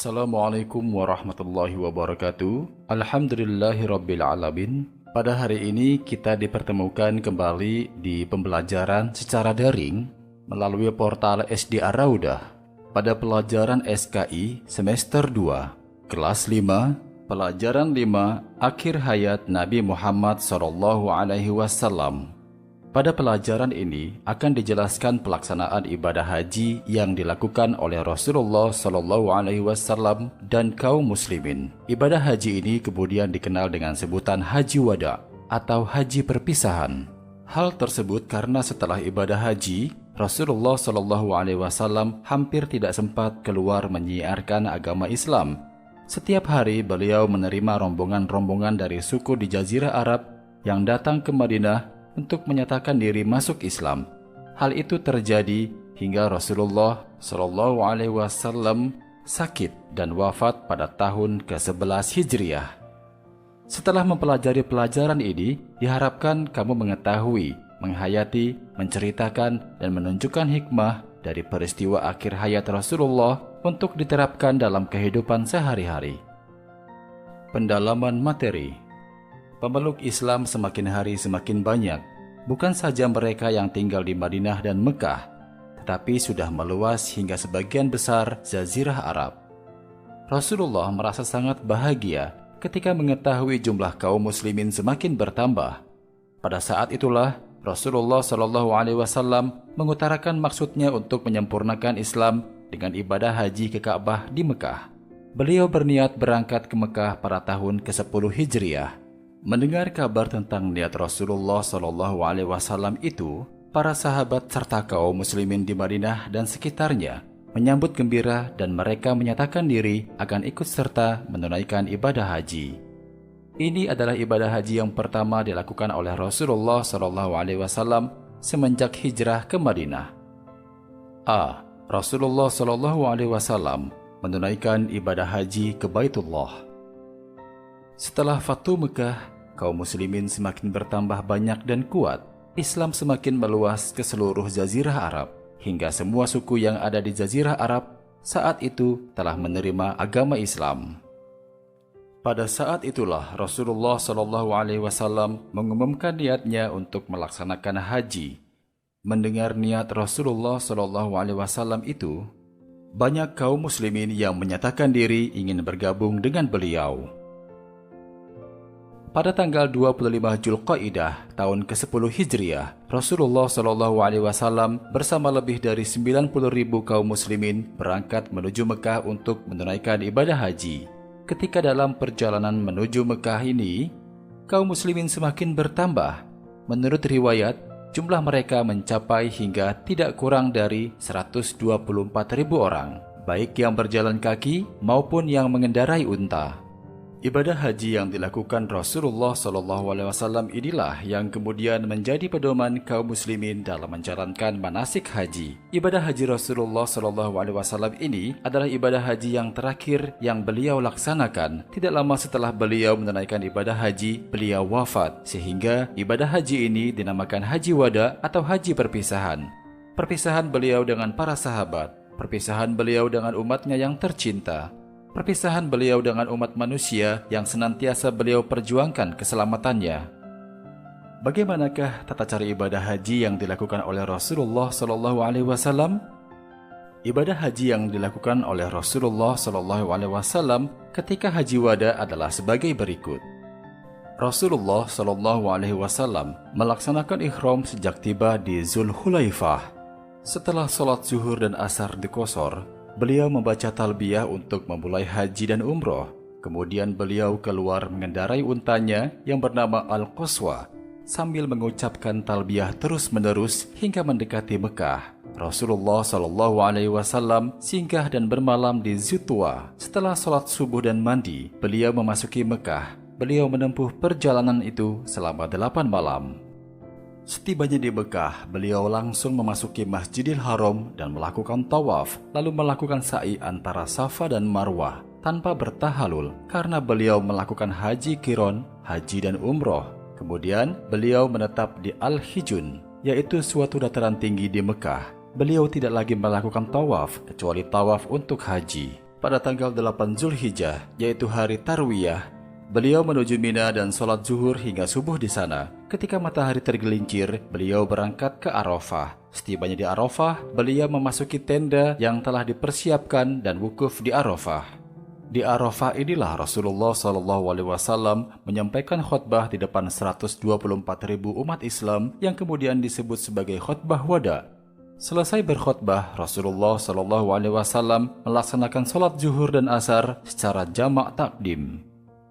Assalamualaikum warahmatullahi wabarakatuh. Alhamdulillahirabbil alamin. Pada hari ini kita dipertemukan kembali di pembelajaran secara daring melalui portal SD Ar-Raudah pada pelajaran SKI semester 2, kelas 5, pelajaran 5, akhir hayat Nabi Muhammad SAW. Pada pelajaran ini akan dijelaskan pelaksanaan ibadah haji yang dilakukan oleh Rasulullah SAW dan kaum muslimin. Ibadah haji ini kemudian dikenal dengan sebutan Haji Wada atau haji perpisahan. Hal tersebut karena setelah ibadah haji, Rasulullah SAW hampir tidak sempat keluar menyiarkan agama Islam. Setiap hari beliau menerima rombongan-rombongan dari suku di Jazirah Arab yang datang ke Madinah untuk menyatakan diri masuk Islam. Hal itu terjadi hingga Rasulullah SAW sakit dan wafat pada tahun ke-11 Hijriah. Setelah mempelajari pelajaran ini, diharapkan kamu mengetahui, menghayati, menceritakan, dan menunjukkan hikmah dari peristiwa akhir hayat Rasulullah untuk diterapkan dalam kehidupan sehari-hari. Pendalaman materi. Pemeluk Islam semakin hari semakin banyak, bukan saja mereka yang tinggal di Madinah dan Mekah, tetapi sudah meluas hingga sebagian besar Jazirah Arab. Rasulullah merasa sangat bahagia ketika mengetahui jumlah kaum muslimin semakin bertambah. Pada saat itulah Rasulullah SAW mengutarakan maksudnya untuk menyempurnakan Islam dengan ibadah haji ke Ka'bah di Mekah. Beliau berniat berangkat ke Mekah pada tahun ke-10 Hijriah. Mendengar kabar tentang niat Rasulullah SAW itu, para sahabat serta kaum muslimin di Madinah dan sekitarnya menyambut gembira dan mereka menyatakan diri akan ikut serta menunaikan ibadah haji. Ini adalah ibadah haji yang pertama dilakukan oleh Rasulullah SAW semenjak hijrah ke Madinah. A. Rasulullah SAW menunaikan ibadah haji ke Baitullah. Setelah Fatu Mekah, kaum muslimin semakin bertambah banyak dan kuat. Islam semakin meluas ke seluruh Jazirah Arab, hingga semua suku yang ada di Jazirah Arab saat itu telah menerima agama Islam. Pada saat itulah Rasulullah SAW mengumumkan niatnya untuk melaksanakan haji. Mendengar niat Rasulullah SAW itu, banyak kaum muslimin yang menyatakan diri ingin bergabung dengan beliau. Pada tanggal 25 Dzulqa'dah tahun ke-10 Hijriah, Rasulullah SAW bersama lebih dari 90.000 kaum muslimin berangkat menuju Mekah untuk menunaikan ibadah haji. Ketika dalam perjalanan menuju Mekah ini, kaum muslimin semakin bertambah. Menurut riwayat, jumlah mereka mencapai hingga tidak kurang dari 124.000 orang, baik yang berjalan kaki maupun yang mengendarai unta. Ibadah haji yang dilakukan Rasulullah SAW inilah yang kemudian menjadi pedoman kaum muslimin dalam menjalankan manasik haji. Ibadah haji Rasulullah SAW ini adalah ibadah haji yang terakhir yang beliau laksanakan. Tidak lama setelah beliau menunaikan ibadah haji, beliau wafat, sehingga ibadah haji ini dinamakan Haji Wada atau haji perpisahan. Perpisahan beliau dengan para sahabat, perpisahan beliau dengan umatnya yang tercinta, perpisahan beliau dengan umat manusia yang senantiasa beliau perjuangkan keselamatannya. Bagaimanakah tata cara ibadah haji yang dilakukan oleh Rasulullah SAW? Ibadah haji yang dilakukan oleh Rasulullah SAW ketika Haji Wada adalah sebagai berikut. Rasulullah SAW melaksanakan ihram sejak tiba di Zulhulaifah. Setelah sholat zuhur dan asar diqosor, beliau membaca talbiyah untuk memulai haji dan umroh. Kemudian beliau keluar mengendarai untanya yang bernama Al-Qaswa sambil mengucapkan talbiyah terus-menerus hingga mendekati Mekah. Rasulullah SAW singgah dan bermalam di Zutwa. Setelah sholat subuh dan mandi, beliau memasuki Mekah. Beliau menempuh perjalanan itu selama 8 malam. Setibanya di Mekah, beliau langsung memasuki Masjidil Haram dan melakukan tawaf, lalu melakukan sa'i antara Safa dan Marwah tanpa bertahalul karena beliau melakukan haji qiron, haji dan umroh. Kemudian beliau menetap di Al-Hijun, yaitu suatu dataran tinggi di Mekah. Beliau tidak lagi melakukan tawaf kecuali tawaf untuk haji. Pada tanggal 8 Zulhijjah, yaitu hari Tarwiyah, beliau menuju Mina dan sholat zuhur hingga subuh di sana. Ketika matahari tergelincir, beliau berangkat ke Arafah. Setibanya di Arafah, beliau memasuki tenda yang telah dipersiapkan dan wukuf di Arafah. Di Arafah inilah Rasulullah SAW menyampaikan khutbah di depan 124.000 umat Islam yang kemudian disebut sebagai khutbah wada. Selesai berkhutbah, Rasulullah SAW melaksanakan sholat zuhur dan asar secara jamak takdim.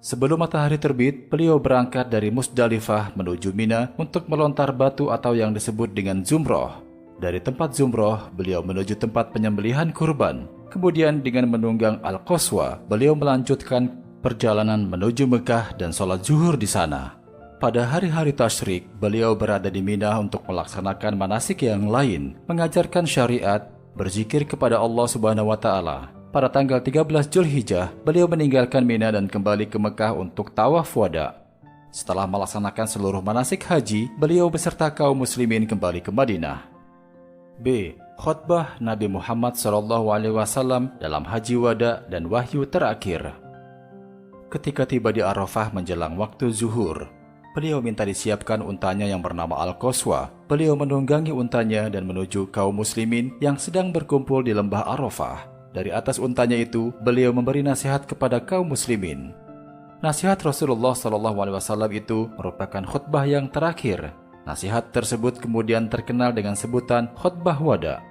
Sebelum matahari terbit, beliau berangkat dari Musdalifah menuju Mina untuk melontar batu atau yang disebut dengan zumroh. Dari tempat zumroh, beliau menuju tempat penyembelihan kurban. Kemudian dengan menunggang Al-Qaswa, beliau melanjutkan perjalanan menuju Mekah dan sholat zuhur di sana. Pada hari-hari tasyrik, beliau berada di Mina untuk melaksanakan manasik yang lain, mengajarkan syariat, berzikir kepada Allah Subhanahu wa Ta'ala. Pada tanggal 13 Zulhijjah, beliau meninggalkan Mina dan kembali ke Mekah untuk tawaf wada. Setelah melaksanakan seluruh manasik haji, beliau beserta kaum muslimin kembali ke Madinah. B. Khutbah Nabi Muhammad SAW dalam Haji Wada dan Wahyu terakhir. Ketika tiba di Arafah menjelang waktu zuhur, beliau minta disiapkan untanya yang bernama Al-Qaswa. Beliau menunggangi untanya dan menuju kaum muslimin yang sedang berkumpul di lembah Arafah. Dari atas untanya itu, beliau memberi nasihat kepada kaum muslimin. Nasihat Rasulullah SAW itu merupakan khutbah yang terakhir. Nasihat tersebut kemudian terkenal dengan sebutan khutbah wada.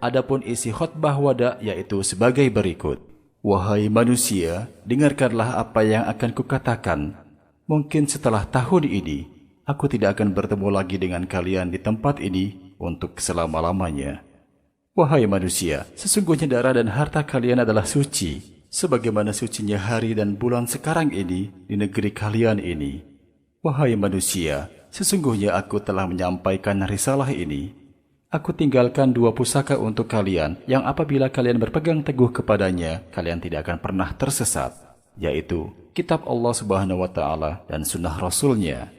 Adapun isi khutbah wada yaitu sebagai berikut. Wahai manusia, dengarkanlah apa yang akan kukatakan. Mungkin setelah tahun ini, aku tidak akan bertemu lagi dengan kalian di tempat ini untuk selama-lamanya. Wahai manusia, sesungguhnya darah dan harta kalian adalah suci, sebagaimana sucinya hari dan bulan sekarang ini di negeri kalian ini. Wahai manusia, sesungguhnya aku telah menyampaikan risalah ini. Aku tinggalkan 2 pusaka untuk kalian yang apabila kalian berpegang teguh kepadanya, kalian tidak akan pernah tersesat, yaitu kitab Allah Subhanahu wa Ta'ala dan sunnah Rasulnya.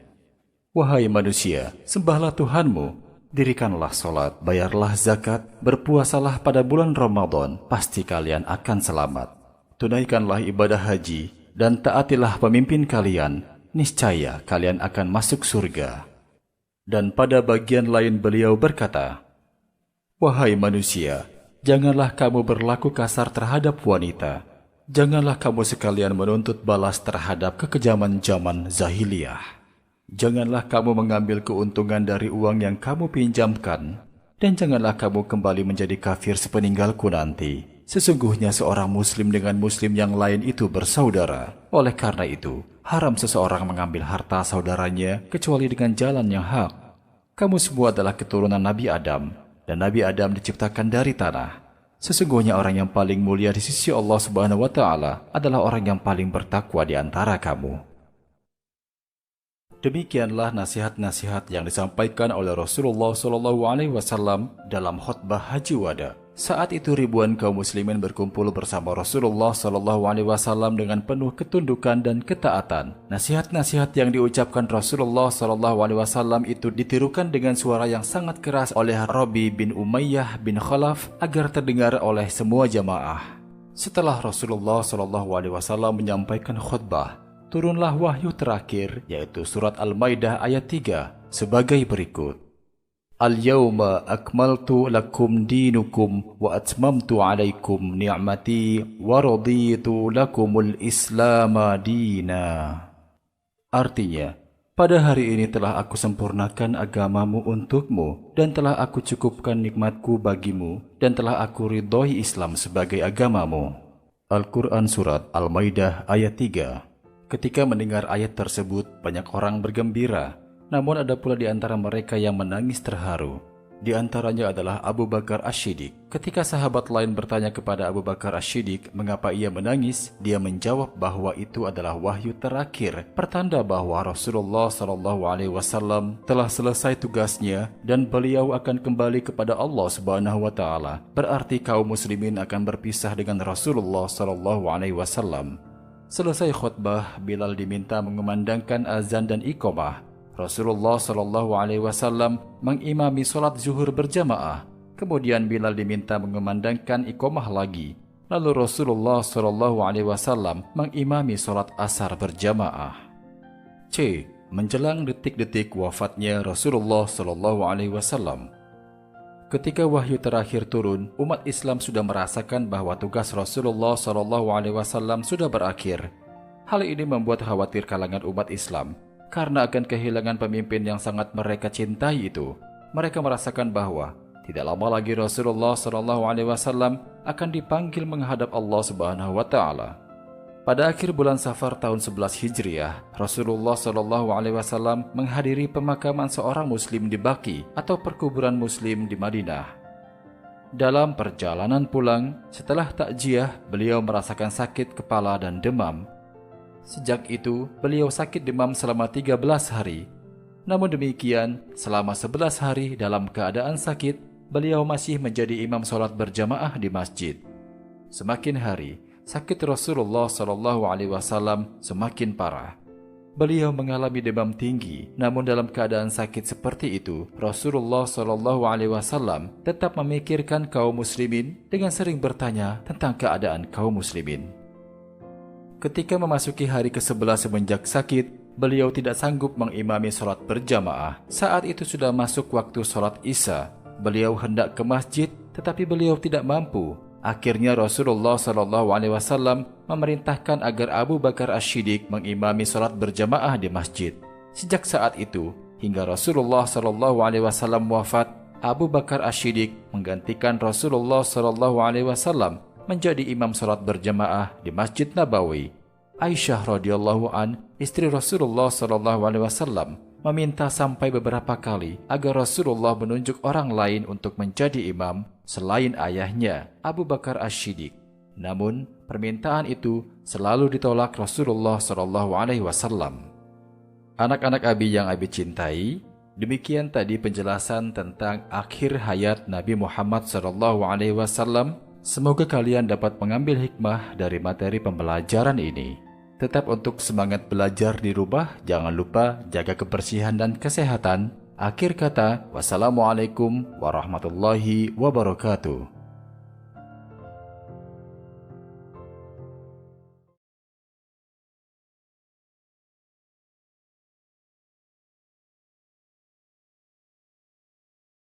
Wahai manusia, sembahlah Tuhanmu, dirikanlah sholat, bayarlah zakat, berpuasalah pada bulan Ramadan, pasti kalian akan selamat. Tunaikanlah ibadah haji dan taatilah pemimpin kalian, niscaya kalian akan masuk surga. Dan pada bagian lain beliau berkata, wahai manusia, janganlah kamu berlaku kasar terhadap wanita. Janganlah kamu sekalian menuntut balas terhadap kekejaman zaman zahiliyah. Janganlah kamu mengambil keuntungan dari uang yang kamu pinjamkan. Dan janganlah kamu kembali menjadi kafir sepeninggalku nanti. Sesungguhnya seorang muslim dengan muslim yang lain itu bersaudara. Oleh karena itu, haram seseorang mengambil harta saudaranya kecuali dengan jalan yang hak. Kamu semua adalah keturunan Nabi Adam, dan Nabi Adam diciptakan dari tanah. Sesungguhnya orang yang paling mulia di sisi Allah Subhanahu wa Ta'ala adalah orang yang paling bertakwa di antara kamu. Demikianlah nasihat-nasihat yang disampaikan oleh Rasulullah SAW dalam khutbah Haji Wada. Saat itu ribuan kaum muslimin berkumpul bersama Rasulullah SAW dengan penuh ketundukan dan ketaatan. Nasihat-nasihat yang diucapkan Rasulullah SAW itu ditirukan dengan suara yang sangat keras oleh Rabi bin Umayyah bin Khalaf agar terdengar oleh semua jamaah. Setelah Rasulullah SAW menyampaikan khutbah, turunlah wahyu terakhir yaitu surat Al-Maidah ayat 3 sebagai berikut. Al-yawma akmaltu lakum dinukum wa atmamtu alaikum ni'mati wa raditu lakumul islama dina. Artinya, pada hari ini telah aku sempurnakan agamamu untukmu dan telah aku cukupkan nikmatku bagimu dan telah aku ridhoi Islam sebagai agamamu. Al-Quran Surat Al-Maidah ayat 3. Ketika mendengar ayat tersebut, banyak orang bergembira. Namun ada pula di antara mereka yang menangis terharu. Di antaranya adalah Abu Bakar Asy-Syiddiq. Ketika sahabat lain bertanya kepada Abu Bakar Asy-Syiddiq mengapa ia menangis, dia menjawab bahwa itu adalah wahyu terakhir, pertanda bahwa Rasulullah SAW telah selesai tugasnya dan beliau akan kembali kepada Allah Subhanahu wa Ta'ala. Berarti kaum muslimin akan berpisah dengan Rasulullah SAW. Selesai khutbah, Bilal diminta mengumandangkan azan dan iqamah. Rasulullah SAW mengimami sholat zuhur berjamaah. Kemudian Bilal diminta mengumandangkan iqamah lagi. Lalu Rasulullah SAW mengimami sholat asar berjamaah. C. Menjelang detik-detik wafatnya Rasulullah SAW. Ketika wahyu terakhir turun, umat Islam sudah merasakan bahwa tugas Rasulullah SAW sudah berakhir. Hal ini membuat khawatir kalangan umat Islam karena akan kehilangan pemimpin yang sangat mereka cintai itu. Mereka merasakan bahwa tidak lama lagi Rasulullah SAW akan dipanggil menghadap Allah Subhanahu wa Ta'ala. Pada akhir bulan Safar tahun 11 Hijriah, Rasulullah SAW menghadiri pemakaman seorang Muslim di Baqi atau perkuburan Muslim di Madinah. Dalam perjalanan pulang, setelah takziah, beliau merasakan sakit kepala dan demam. Sejak itu, beliau sakit demam selama 13 hari. Namun demikian, selama 11 hari dalam keadaan sakit, beliau masih menjadi imam sholat berjamaah di masjid. Semakin hari, sakit Rasulullah SAW semakin parah. Beliau mengalami demam tinggi, namun dalam keadaan sakit seperti itu, Rasulullah SAW tetap memikirkan kaum muslimin dengan sering bertanya tentang keadaan kaum muslimin. Ketika memasuki hari ke-11 semenjak sakit, beliau tidak sanggup mengimami sholat berjamaah. Saat itu sudah masuk waktu sholat Isya. Beliau hendak ke masjid, tetapi beliau tidak mampu. Akhirnya Rasulullah SAW memerintahkan agar Abu Bakar As-Siddiq mengimami sholat berjamaah di masjid. Sejak saat itu, hingga Rasulullah SAW wafat, Abu Bakar As-Siddiq menggantikan Rasulullah SAW menjadi imam sholat berjamaah di Masjid Nabawi. Aisyah radhiyallahu an, istri Rasulullah SAW, meminta sampai beberapa kali agar Rasulullah menunjuk orang lain untuk menjadi imam selain ayahnya, Abu Bakar As-Siddiq. Namun, permintaan itu selalu ditolak Rasulullah SAW. Anak-anak Abi yang Abi cintai, demikian tadi penjelasan tentang akhir hayat Nabi Muhammad SAW. Semoga kalian dapat mengambil hikmah dari materi pembelajaran ini. Tetap untuk semangat belajar di rumah, jangan lupa jaga kebersihan dan kesehatan. Akhir kata, wassalamualaikum warahmatullahi wabarakatuh.